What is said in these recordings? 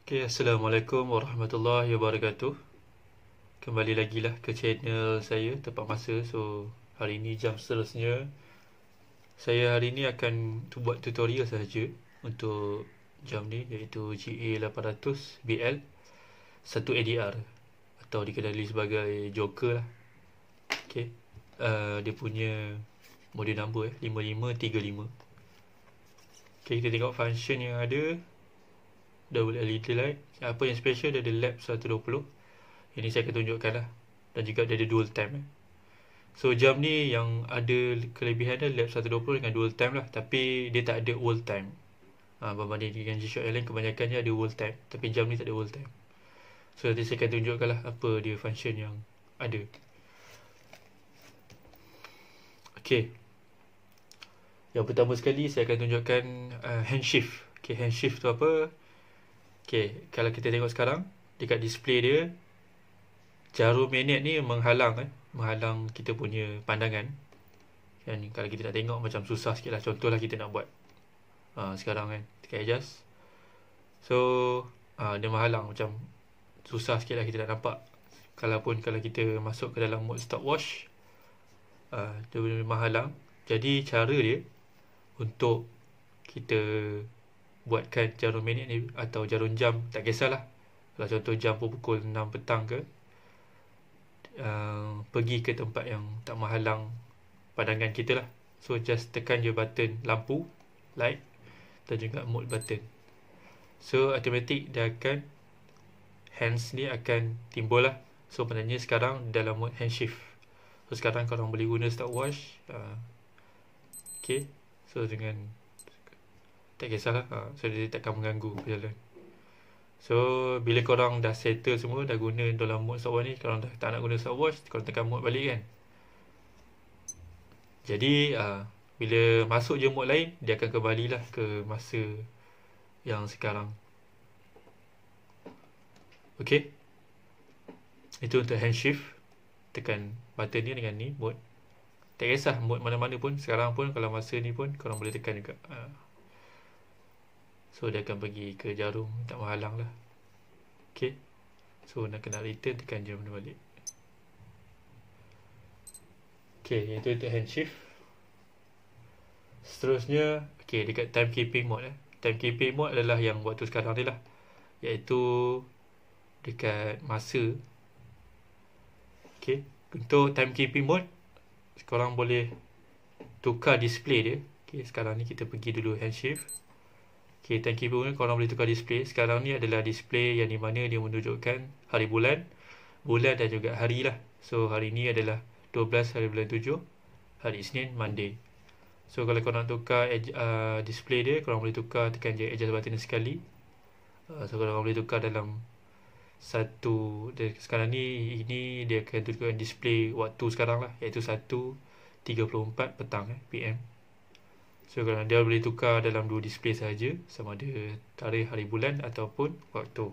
Okay, Assalamualaikum warahmatullahi wabarakatuh. Kembali lagi lah ke channel saya Tepat Masa. So, hari ni jam seterusnya saya hari ni akan buat tutorial sahaja untuk jam ni, iaitu GA800 BL 1 ADR atau dikenali sebagai Joker lah. Okay, dia punya model number 5535. Okay, kita tengok function yang ada. Double LED light. Apa yang special, dia ada lap 120. Ini saya akan tunjukkan lah. Dan juga dia ada dual time. So jam ni yang ada kelebihan dia lap 120 dengan dual time lah. Tapi dia tak ada world time. Berbanding dengan G-Shock Airline, kebanyakannya ada world time. Tapi jam ni tak ada world time. So nanti saya akan tunjukkan lah apa dia function yang ada. Okay, yang pertama sekali saya akan tunjukkan hand shift. Okay, hand shift tu apa? Okay, kalau kita tengok sekarang dekat display dia, jarum magnet ni menghalang kita punya pandangan. Dan kalau kita nak tengok macam susah sikit lah. Contohlah kita nak buat sekarang kan, tekan adjust. So dia menghalang, macam susah sikit lah kita nak nampak. Kalau kita masuk ke dalam mode stopwatch, dia boleh menghalang. Jadi cara dia untuk kita buatkan jarum minit ni atau jarum jam, tak kisahlah. Kalau contoh jam pukul 6 petang ke, pergi ke tempat yang tak menghalang pandangan kita lah. So just tekan je button lampu, light dan juga mode button. So automatic dia akan, hands ni akan timbul lah. So maknanya sekarang dalam mode hand shift. So sekarang korang boleh guna stopwatch. Okay, so dengan tak kisahlah, so dia takkan mengganggu berjalan. So bila korang dah settle semua, dah guna dalam mode stopwatch ni, korang dah tak nak guna stopwatch, korang tekan mode balik kan. Jadi bila masuk je mode lain, dia akan kembalilah ke masa yang sekarang. Okay, itu untuk hand shift. Tekan button ni dengan ni mode. Tak kisah mode mana-mana pun, sekarang pun kalau masa ni pun korang boleh tekan juga. So dia akan pergi ke jarum, tak menghalang lah. Okay, so nak kena return, tekan je benda balik. Okay, itu untuk hand shift. Seterusnya, okay, dekat timekeeping mode timekeeping mode adalah yang waktu sekarang ni lah, iaitu dekat masa. Okay, untuk timekeeping mode, korang boleh tukar display dia. Okay, sekarang ni kita pergi dulu hand shift. Okay, timekeeping mode korang boleh tukar display. Sekarang ni adalah display yang di mana dia menunjukkan hari bulan dan juga hari lah. So hari ni adalah 12 hari bulan 7, hari Isnin, Monday. So kalau korang nak tukar display dia, korang boleh tukar, tekan je adjust button sekali. So korang boleh tukar dalam satu. Sekarang ni ini dia akan tunjukkan display waktu sekarang lah, iaitu 1.34 petang PM. So kalau dia boleh tukar dalam dua display saja, sama ada tarikh, hari bulan ataupun waktu.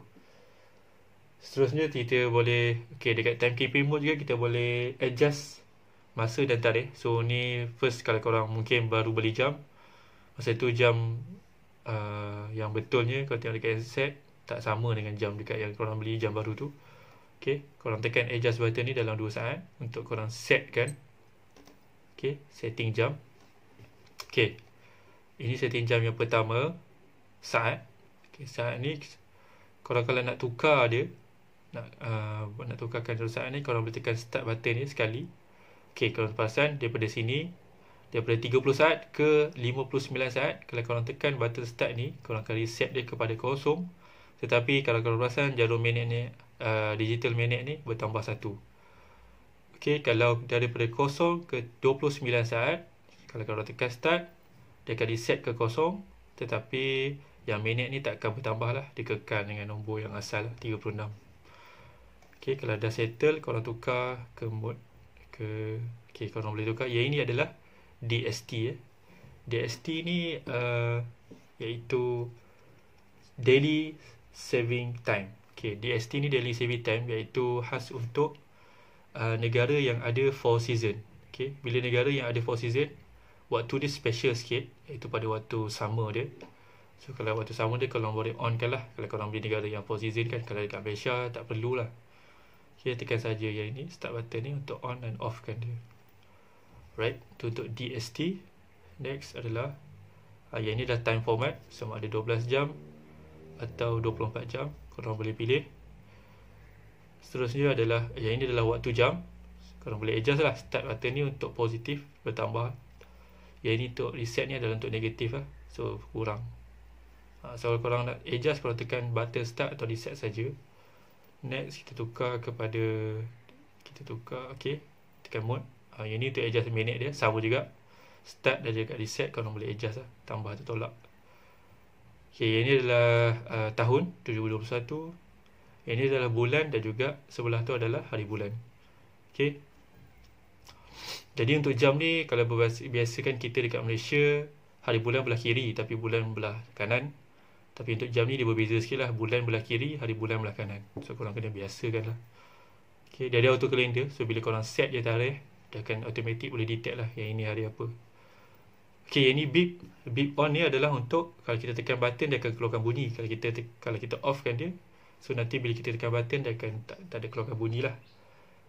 Seterusnya kita boleh, okay, dekat timekeeping mode juga kita boleh adjust masa dan tarikh. So ni first, kalau korang mungkin baru beli jam, masa tu jam yang betulnya kalau tengok dekat set tak sama dengan jam dekat yang korang beli jam baru tu. Okay, korang tekan adjust button ni dalam 2 saat untuk korang setkan. Okay, setting jam. Okay, ini setting jam yang pertama, saat. Okay, saat ni korang kalau nak tukar dia, nak tukarkan saat ni, korang boleh tekan start button ni sekali. Okay, korang perasan daripada sini, daripada 30 saat ke 59 saat, kalau korang tekan button start ni, korang akan reset dia kepada kosong. Tetapi kalau korang perasan jarum magnet ni, digital magnet ni bertambah 1. Okay, kalau daripada kosong ke 29 saat, kalau korang tekan start, dia akan reset ke kosong. Tetapi yang magnet ni tak akan bertambah lah, dia kekal dengan nombor yang asal 36. Okay, kalau dah settle, korang tukar ke mode ke, okay, korang boleh tukar. Yang ini adalah DST. DST ni iaitu daily saving time. Okay, DST ni daily saving time, iaitu khas untuk negara yang ada 4 season. Okay, bila negara yang ada 4 season, waktu dia special sikit, iaitu pada waktu summer dia. So kalau waktu sama dia korang boleh on kan lah. Kalau korang beli negara yang 4 season kan, kalau dekat Malaysia tak perlulah. Okay, tekan saja yang ini, start button ni untuk on and off kan dia. Right, tu untuk DST. Next adalah yang ini dah time format, sama ada 12 jam atau 24 jam, korang boleh pilih. Seterusnya adalah, yang ini adalah waktu jam, korang boleh adjust lah. Start button ni untuk positif, bertambah. Yang ini untuk reset ni adalah untuk negatif lah, so kurang. So kalau korang nak adjust, korang tekan button start atau reset saja. Next kita tukar kepada, okay, tekan mode. Yang ni untuk adjust minit dia, sama juga. Start dan juga reset, korang boleh adjust lah, tambah atau tolak. Okay, yang ni adalah tahun 2021. Yang ni adalah bulan dan juga sebelah tu adalah hari bulan. Okay. Jadi untuk jam ni, kalau biasa kan kita dekat Malaysia, hari bulan belah kiri tapi bulan belah kanan. Tapi untuk jam ni dia berbeza sikit lah, bulan belah kiri, hari bulan belah kanan. So korang kena biasakan lah. Okay, dia ada auto calendar. So bila korang set je tarikh, dia akan automatic boleh detect lah yang ini hari apa. Okay, yang ni beep on ni adalah untuk kalau kita tekan button dia akan keluarkan bunyi. Kalau kita off kan dia, so nanti bila kita tekan button dia akan tak ada keluarkan bunyi lah.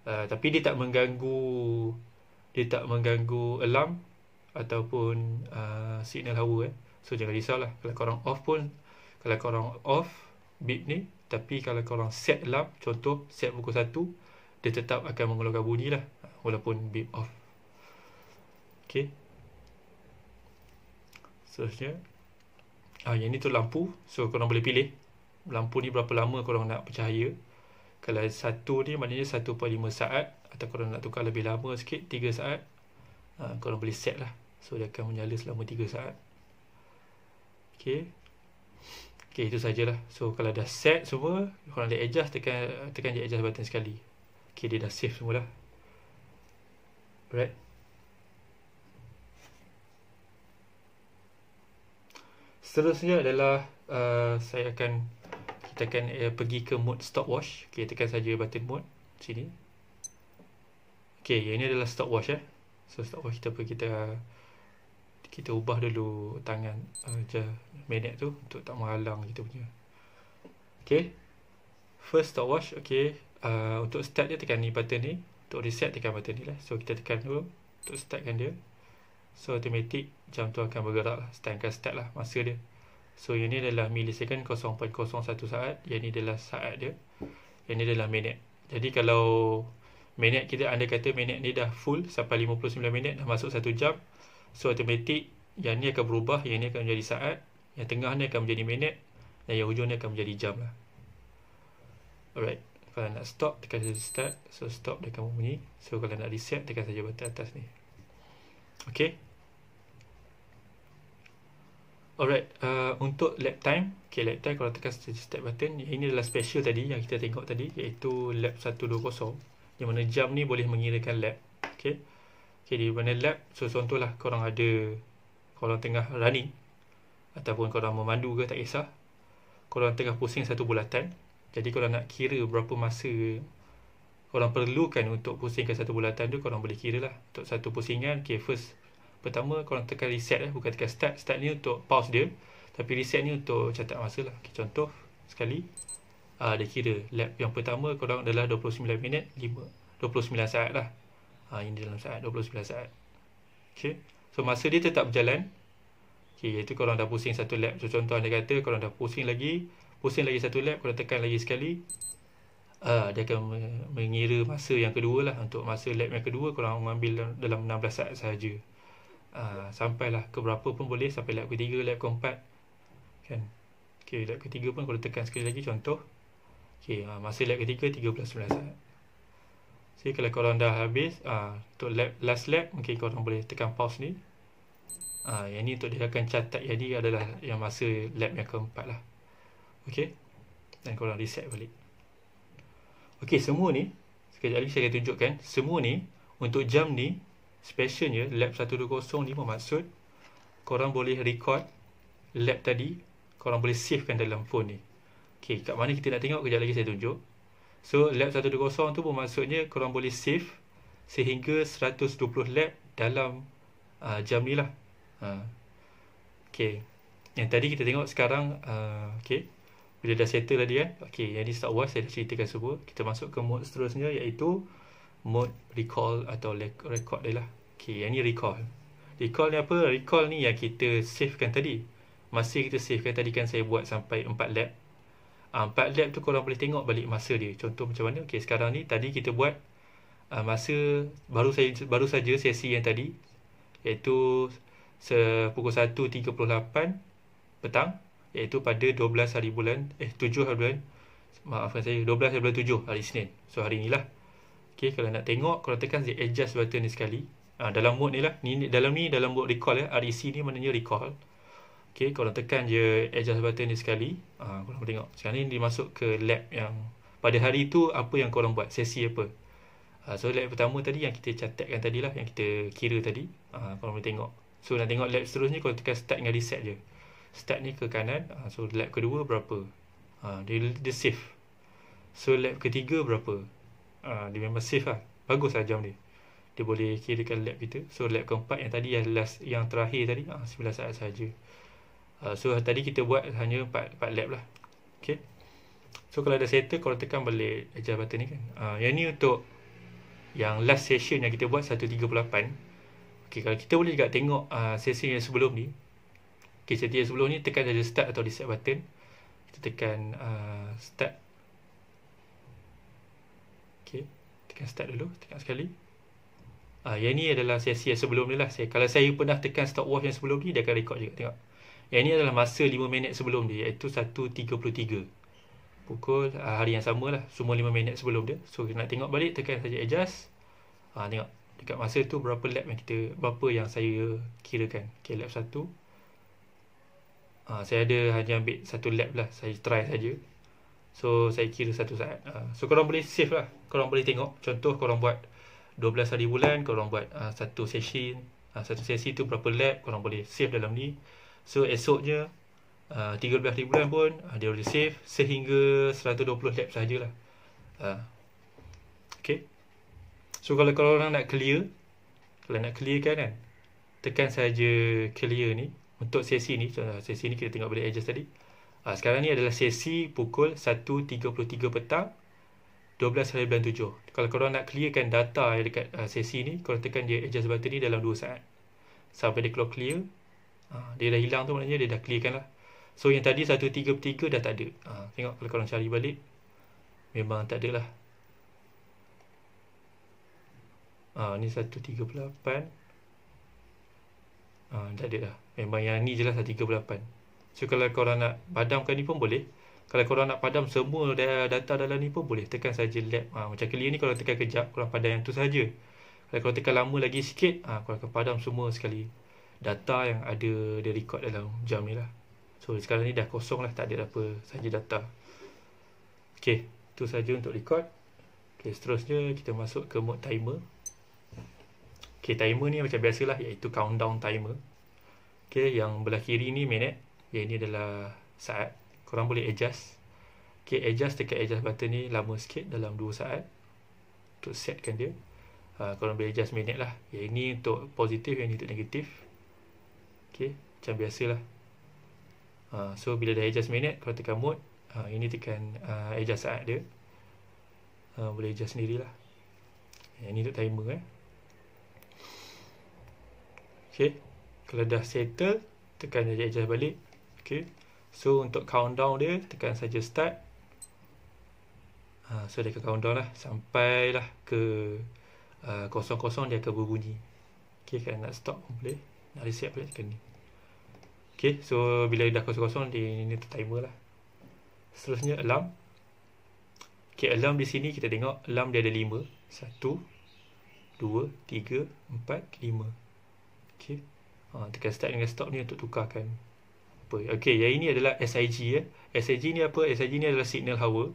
Tapi dia tak mengganggu alarm ataupun signal hawa. So jangan risaulah kalau korang off pun, kalau korang off beep ni, tapi kalau korang set alarm, contoh set pukul 1, dia tetap akan mengeluarkan bunyi lah walaupun beep off. Okay. Seterusnya, yang ni tu lampu. So korang boleh pilih lampu ni berapa lama korang nak bercahaya. Kalau satu ni maknanya 1.5 saat, atau korang nak tukar lebih lama sikit 3 saat, korang boleh set lah. So dia akan menyala selama 3 saat. Okay, itu sajalah. So kalau dah set semua, korang dah adjust, tekan je adjust button sekali. Okay, dia dah save semua lah. Alright. Seterusnya adalah kita akan pergi ke mode stopwatch. Okay, tekan saja button mode sini. Okay, yang ini adalah stopwatch . So stopwatch kita ubah dulu tangan minit tu untuk tak menghalang kita punya. Okay, first stopwatch. Okay, untuk start dia tekan ni button ni. Untuk reset tekan button ni lah. So kita tekan dulu untuk startkan dia. So automatic jam tu akan bergerak lah, akan start lah masa dia. So yang ni adalah millisecond, 0.01 saat. Yang ni adalah saat dia. Yang ni adalah minit. Jadi kalau minit kita, anda kata minit ni dah full sampai 59 minit, dah masuk 1 jam, so automatic yang ni akan berubah. Yang ni akan menjadi saat, yang tengah ni akan menjadi minit, dan yang hujung ni akan menjadi jam lah. Alright, kalau nak stop tekan saja start. So stop dia akan bunyi. So kalau nak reset tekan saja button atas ni. Okay. Alright, untuk lap time. Okay, lap time kalau tekan start button, yang ini adalah special tadi yang kita tengok tadi, iaitu lap 120, yang mana jam ni boleh mengirakan lap. Okay, di mana lap, so contohlah korang tengah running ataupun korang memandu ke, tak kisah, korang tengah pusing satu bulatan. Jadi korang nak kira berapa masa korang perlukan untuk pusingkan satu bulatan tu, korang boleh kira lah untuk satu pusingan. Okay, pertama korang tekan reset bukan tekan start. Start ni untuk pause dia, tapi reset ni untuk catat masa lah. Okay, contoh sekali, dia kira lap yang pertama korang adalah 29 minit 29 saat lah. Ini dalam saat 29 saat. Okay, so masa dia tetap berjalan. Okay, iaitu korang dah pusing satu lap. So contoh anda kata korang dah pusing lagi satu lap, korang tekan lagi sekali, dia akan mengira masa yang kedua lah. Untuk masa lap yang kedua korang mengambil dalam 16 saat sahaja. Sampailah ke berapa pun boleh, sampai lap ketiga, lap keempat kan. Okay, lap ketiga pun kalau tekan sekali lagi, contoh okay, masa lap ketiga 13.9 saat. So kalau korang dah habis, untuk last lap mungkin korang boleh tekan pause ni. Yang ni untuk dia akan catat, yang ni adalah yang masa lap yang keempat lah. Okay, dan korang reset balik. Okay, semua ni sekejap lagi saya akan tunjukkan. Semua ni untuk jam ni, specialnya lap 120 ni bermaksud korang boleh record lap tadi, korang boleh savekan dalam phone ni. Okay, kat mana kita nak tengok, kejap lagi saya tunjuk. So lap 120 tu bermaksudnya korang boleh save sehingga 120 lap dalam jam ni lah. Okay, Yang tadi kita tengok sekarang, okay, bila dah settle tadi kan. Okay, yang ni stopwatch saya dah ceritakan semua. Kita masuk ke mode seterusnya, iaitu mode recall atau record dia lah. Okay, yang ni recall. Recall ni apa? Recall ni yang kita savekan tadi. Masa kita savekan tadi kan saya buat sampai 4 lap. 4 lap tu korang boleh tengok balik masa dia. Contoh macam mana? Okay, sekarang ni tadi kita buat masa baru saja sesi yang tadi, iaitu pukul 1.38 petang, iaitu pada 12 hari bulan 7 hari bulan, maafkan saya, 12 hari bulan 7 hari Isnin. So hari ni lah. Okay, kalau nak tengok, korang tekan the adjust button ni sekali. Dalam mode ni lah, dalam mode recall REC ni maknanya recall. Okay, korang tekan je adjust button ni sekali. Korang boleh tengok. Sekarang ni dia masuk ke lap yang pada hari tu apa yang korang buat, sesi apa. So lap pertama tadi yang kita catatkan tadi lah, yang kita kira tadi. Korang boleh tengok. So nak tengok lap seterusnya, korang tekan start dengan reset je. Start ni ke kanan. So lap kedua berapa, dia save. So lap ketiga berapa, dia memang save lah. Bagus lah jam dia. Dia boleh kirakan lap kita. So lap keempat yang tadi, yang terakhir tadi, 9 saat saja. So tadi kita buat hanya 4 lap lah. Okay. So kalau dah settle, korang tekan balik adjust button ni kan. Yang ni untuk yang last session yang kita buat 1.38. Okay, kalau kita boleh juga tengok sesi yang sebelum ni. Okay, sesi yang sebelum ni tekan saja start atau reset button. Kita tekan start. Okay, tekan start dulu, tekan sekali. Yang ni adalah sesi yang sebelum ni lah. Kalau saya pernah tekan stopwatch yang sebelum ni, dia akan record juga. Tengok. Yang ni adalah masa 5 minit sebelum dia, iaitu 1.33. Pukul hari yang sama lah. Semua 5 minit sebelum dia. So nak tengok balik, tekan saja adjust. Tengok dekat masa tu berapa lap yang saya kirakan. Okay, lap 1. Saya ada hanya ambil 1 lap lah. Saya try saja. So saya kira 1 saat. So korang boleh save lah. Korang boleh tengok. Contoh korang buat 12 hari bulan, korang buat satu sesi tu berapa lap, korang boleh save dalam ni. So esoknya 13 hari bulan pun dia boleh save sehingga 120 lap sahajalah. Okay. So kalau korang nak clear, kan, tekan saja clear ni untuk sesi ni. Sesi ni kita tengok balik adjust tadi. Sekarang ni adalah sesi pukul 1.33 petang 12 hari bulan 7. Kalau korang nak clearkan data yang dekat sesi ni, korang tekan je adjust button ni dalam 2 saat. Sampai dia keluar clear. Dia dah hilang tu, maknanya dia dah clearkan lah. So yang tadi 1.33 dah tak ada. Tengok kalau korang cari balik, memang tak ada lah. Ni 1.38. Tak ada dah. Memang yang ni je lah 1.38. So kalau korang nak padamkan ni pun boleh. Kalau korang nak padam semua data dalam ni pun boleh. Tekan saja lap. Macam clear ni, korang tekan kejap, korang padam yang tu saja. Kalau korang tekan lama lagi sikit, korang akan padam semua sekali data yang ada dia record dalam jam ni lah. So sekarang ni dah kosong lah, tak ada apa saja data. Okay, tu saja untuk record. Okay, seterusnya kita masuk ke mode timer. Okay, timer ni macam biasalah, iaitu countdown timer. Okay, yang belah kiri ni minit, yang ini adalah saat. Korang boleh adjust. Okay, adjust, tekan adjust button ni lama sikit, dalam 2 saat untuk setkan dia. Korang boleh adjust minit lah. Yang ini untuk positif, yang ini untuk negatif. Okay, macam biasalah. So bila dah adjust minit, korang tekan mode. Ini tekan adjust saat dia. Boleh adjust sendirilah. Yang ini untuk timer. Okay, kalau dah settle, tekan saja adjust balik. Okay, so untuk countdown dia, tekan saja start. So dia akan countdown lah sampailah ke 00 dia akan berbunyi. Okay, kalau nak stop pun boleh, nak reset boleh tekan ni. Okay, so bila dah 00 dia ni timer lah. Seterusnya alarm. Okay, alarm di sini kita tengok alarm dia ada 5. 1 2 3 4 5. Okay, tekan start dengan stop ni untuk tukarkan apa. Okay, yang ini adalah SIG. SIG ni apa? SIG ni adalah signal hour.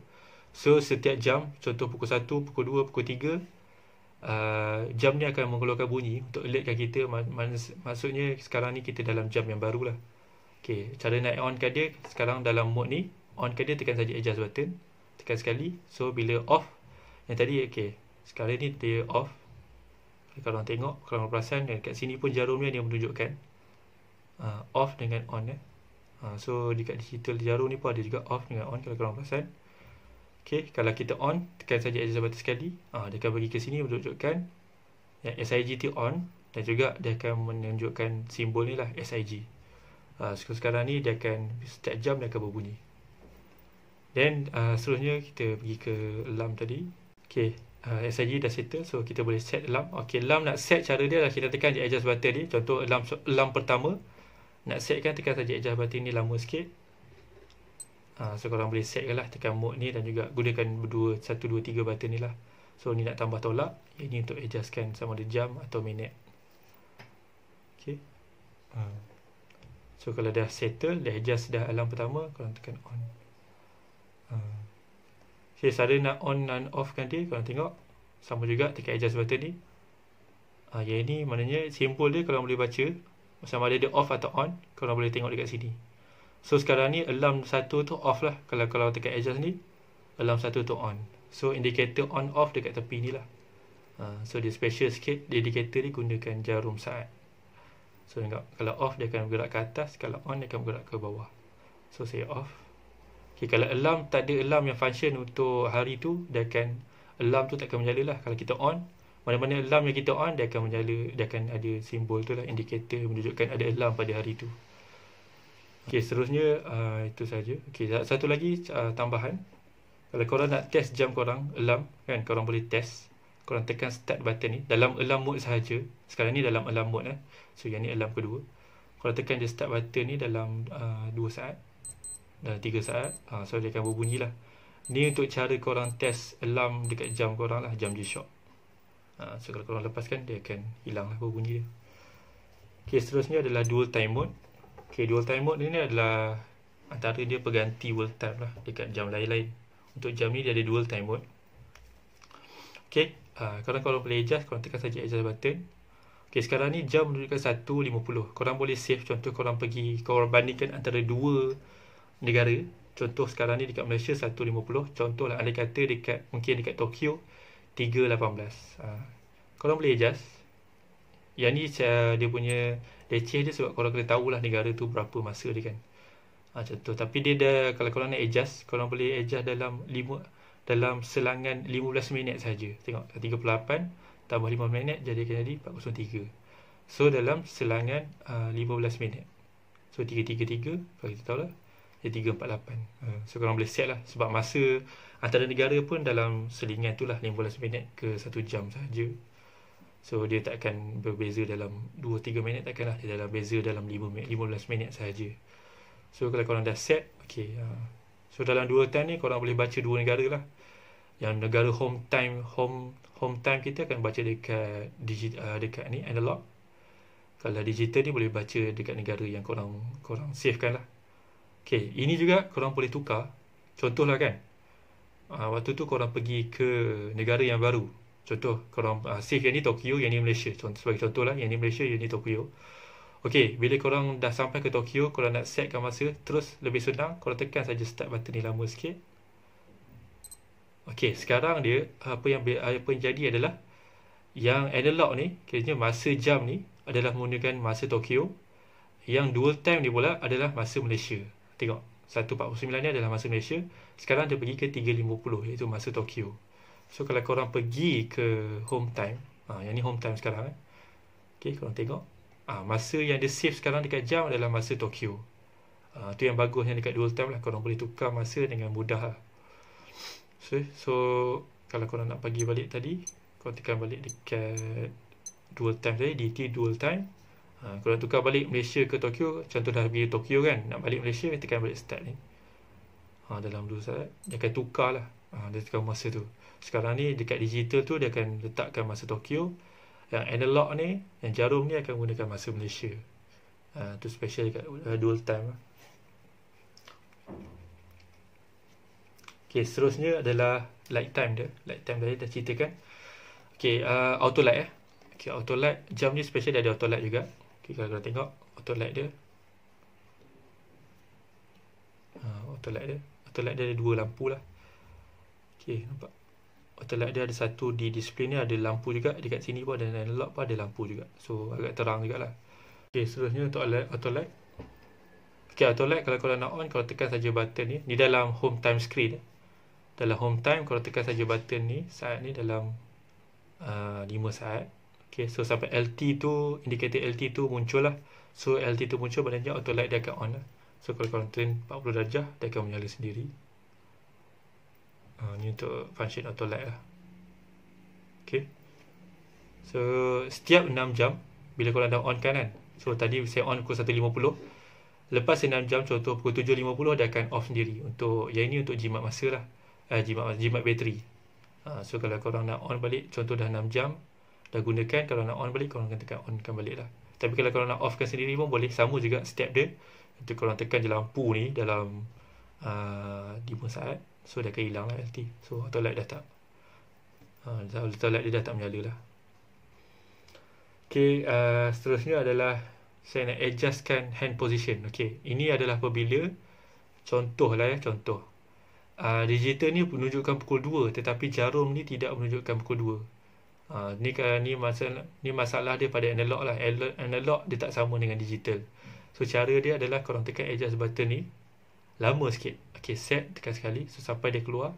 So setiap jam, contoh pukul 1, pukul 2, pukul 3, jam ni akan mengeluarkan bunyi untuk alertkan kita. Maksudnya sekarang ni kita dalam jam yang baru lah. Okay, cara nak onkan dia, sekarang dalam mode ni, onkan dia tekan saja adjust button. Tekan sekali. So bila off, yang tadi, okay, sekarang ni dia off. Kalau korang tengok, kalau korang perasan, kat sini pun jarum ni dia menunjukkan off dengan on. So dekat digital jarum ni pun ada juga off dengan on kalau korang perasan. Okay, kalau kita on, tekan saja adjust button sekali, dia akan pergi ke sini menunjukkan yang SIG tu on, dan juga dia akan menunjukkan simbol ni lah, SIG. Sekarang ni dia akan setiap jam dia akan berbunyi. Then seterusnya kita pergi ke alarm tadi. Okay, SIG dah settle, so kita boleh set alarm. Okay, alarm nak set cara dia lah, kita tekan je adjust button ni. Contoh alarm pertama nak set kan, tekan saja adjust button ni lama sikit. So korang boleh set lah, tekan mode ni dan juga gunakan 1, 2, 3 button ni lah. So ni nak tambah tolak, ini untuk adjustkan sama ada jam atau minit. Okay. So kalau dah settle, dah adjust dah alarm pertama, korang tekan on. Okay, cara nak on dan off kan dia, korang tengok sama juga, tekan adjust button ni. Yang ni maknanya simbol dia korang boleh baca, sama ada dia off atau on, korang boleh tengok dekat sini. So sekarang ni alarm 1 tu off lah. Kalau tekan adjust ni, alarm 1 tu on. So indicator on off dekat tepi ni lah. So dia special sikit, indicator ni gunakan jarum saat. So tengok, kalau off dia akan bergerak ke atas, kalau on dia akan bergerak ke bawah. So saya off. Okay, kalau alarm tak ada alarm yang function untuk hari tu, alarm tu tak akan menyala lah. Kalau kita on, mana-mana alarm yang kita on, dia akan menyala, dia akan ada simbol tu lah, indicator menunjukkan ada alarm pada hari tu. Okay, seterusnya itu saja. Okay, satu lagi tambahan. Kalau korang nak test jam korang, alarm kan, korang boleh test. Korang tekan start button ni dalam alarm mode sahaja. Sekarang ni dalam alarm mode So yang ni alarm kedua. Korang tekan je start button ni dalam 2 saat, dalam 3 saat. So dia akan berbunyi lah. Ni untuk cara korang test alarm dekat jam korang lah, jam G-Shock. So kalau korang lepaskan, dia akan hilang lah berbunyi dia. Okay, seterusnya adalah dual time mode. Okay, dual time mode ni adalah antara dia pengganti world time lah dekat jam lain-lain. Untuk jam ni dia ada dual time mode. Okay, korang boleh adjust, korang tekan saja adjust button. Okay, sekarang ni jam menunjukkan 1.50. Korang boleh save, contoh korang bandingkan antara dua negara. Contoh sekarang ni dekat Malaysia 1.50. Contoh lah, andai kata mungkin dekat Tokyo 3.18. Korang boleh adjust. Yang ni dia punya leceh dia sebab korang kena tahulah negara tu berapa masa dia kan. Contoh. Tapi dia dah, kalau korang nak adjust, korang boleh adjust dalam selangan 15 minit saja. Tengok, 38 tambah 5 minit jadi 403. So dalam selangan 15 minit. So 333, kalau kita tahu lah, dia 348. So korang boleh set lah, sebab masa antara negara pun dalam selingan tu lah, 15 minit ke 1 jam saja. So dia tak akan berbeza dalam 2-3 minit, takkan lah. Dia dalam beza dalam 15 minit sahaja. So kalau korang dah set, okay, so dalam dua time ni korang boleh baca dua negara lah. Yang negara home time kita akan baca dekat dekat ni analog. Kalau digital ni boleh baca dekat negara yang korang savekan lah. Okay, ini juga korang boleh tukar. Contoh lah kan, waktu tu korang pergi ke negara yang baru. Contoh, korang save yang ni Tokyo, yang ni Malaysia. Sebagai contoh lah, yang ni Malaysia, yang ni Tokyo. Okay, bila korang dah sampai ke Tokyo, korang nak setkan masa, terus lebih senang, korang tekan saja start button ni lama sikit. Okay, sekarang dia, apa yang jadi adalah, yang analog ni, kiranya masa jam ni, adalah menggunakan masa Tokyo. Yang dual time ni pula adalah masa Malaysia. Tengok, 1.49 ni adalah masa Malaysia. Sekarang dia pergi ke 3.50, iaitu masa Tokyo. So kalau korang pergi ke home time, yang ni home time sekarang okay, korang tengok, masa yang dia save sekarang dekat jam adalah masa Tokyo. Tu yang bagus yang dekat dual time lah, korang boleh tukar masa dengan mudah lah. So kalau korang nak bagi balik tadi, korang tekan balik dekat dual time tadi, DT dual time. Korang tukar balik Malaysia ke Tokyo. Contoh dah pergi Tokyo kan, nak balik Malaysia, tekan balik start ni. Dalam 2 saat dia akan tukar lah, dia tukar masa tu. Sekarang ni dekat digital tu dia akan letakkan masa Tokyo. Yang analog ni, yang jarum ni akan gunakan masa Malaysia. Tu special dekat dual time. Okay, seterusnya adalah light time dia. Light time tadi dah ceritakan. Okay, auto light Okay, auto light, jam ni special dia ada auto light juga. Okay, kalau korang tengok auto light dia. Auto light dia ada 2 lampu lah. Okay, nampak? Auto light dia ada satu di display ni, ada lampu juga. Dekat sini pun ada analog pun ada lampu juga. So agak terang jugalah. Okay, seterusnya untuk auto light. Okay, auto light kalau korang nak on, korang tekan saja button ni. Ni dalam home time screen. Dalam home time, korang tekan saja button ni. Saat ni dalam 5 saat. Okay, so sampai LT tu, indikator LT tu muncul lah. So LT tu muncul, maknanya auto light dia akan on lah. So kalau korang turn 40 darjah, dia akan menyala sendiri. Ni untuk function auto light lah. Okay. So setiap 6 jam, bila korang dah on kan. So tadi saya on pukul 1.50. Lepas 6 jam, contoh pukul 7.50, dia akan off sendiri. Untuk yang ini untuk jimat masa lah. Jimat bateri. So kalau korang nak on balik, contoh dah 6 jam dah gunakan, kalau nak on balik, korang akan tekan onkan balik lah. Tapi kalau korang nak offkan sendiri pun boleh, sama juga step dia. Itu korang tekan je lampu ni dalam 5 saat. So dia akan hilang lah LT. So auto light dah tak auto light dia dah tak menyala lah. Okay, seterusnya adalah saya nak adjustkan hand position. Okay, ini adalah apabila contoh lah ya, contoh digital ni menunjukkan pukul 2, tetapi jarum ni tidak menunjukkan pukul 2. Ni masalah dia pada analog lah. Analog dia tak sama dengan digital. So cara dia adalah korang tekan adjust button ni lama sikit. Okay, set, tekan sekali. So sampai dia keluar.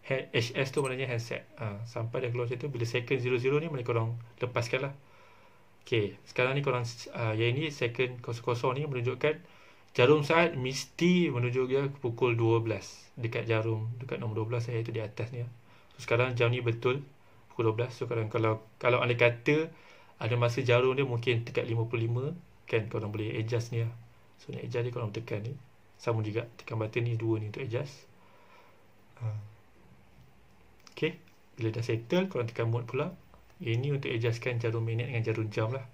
HS tu maknanya handset. Sampai dia keluar macam tu. Bila second 00 ni, boleh korang lepaskan lah. Okay, sekarang ni korang yang ini second 00 ni menunjukkan jarum saat mesti menunjuk dia pukul 12. Dekat jarum, dekat nombor 12 saya tu di atas ni. So sekarang jam ni betul pukul 12. So kalau anda kata ada masa jarum dia mungkin dekat 55, kan korang boleh adjust ni lah. So nak adjust dia, korang tekan ni. Sama juga, tekan button ni 2 ni untuk adjust. Okay, bila dah settle, korang tekan mode pula. Ini untuk adjustkan jarum minit dengan jarum jam lah.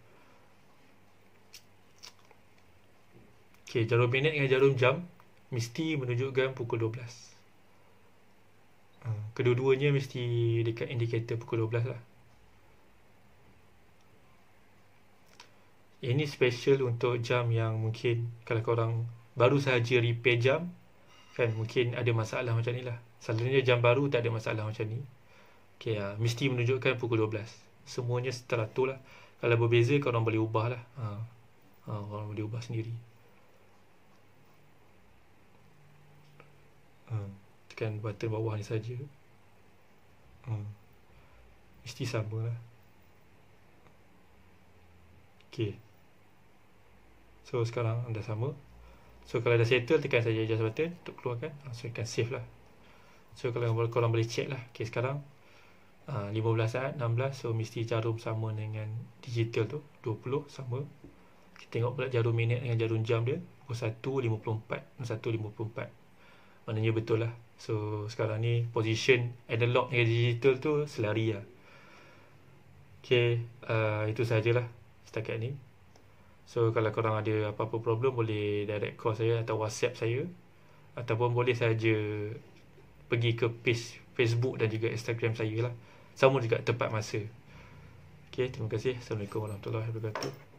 Okay, jarum minit dengan jarum jam mesti menunjukkan pukul 12. Kedua-duanya mesti dekat indikator pukul 12 lah. Ini special untuk jam yang mungkin kalau korang baru sahaja repair jam, kan mungkin ada masalah macam ni lah. Selalunya jam baru tak ada masalah macam ni. Okay, mesti menunjukkan pukul 12. Semuanya teratur lah. Kalau berbeza, korang boleh ubah lah. Korang boleh ubah sendiri. Tekan button bawah ni saja. Mesti sama lah. Okay. So sekarang dah sama. So kalau dah settle, tekan saja adjust button untuk keluarkan. So akan save lah. So kalau korang boleh check lah. Okay, sekarang 15 saat 16. So mesti jarum sama dengan digital tu 20 sama. Kita tengok pula jarum minit dengan jarum jam dia pukul 1.54 1.54. Maknanya betul lah. So sekarang ni position analog dengan digital tu selari lah. Okay, itu sahajalah setakat ni. So kalau korang ada apa-apa problem, boleh direct call saya atau WhatsApp saya, ataupun boleh saja pergi ke page Facebook dan juga Instagram saya lah. Sama juga tepat masa. Okay, terima kasih. Assalamualaikum warahmatullahi wabarakatuh.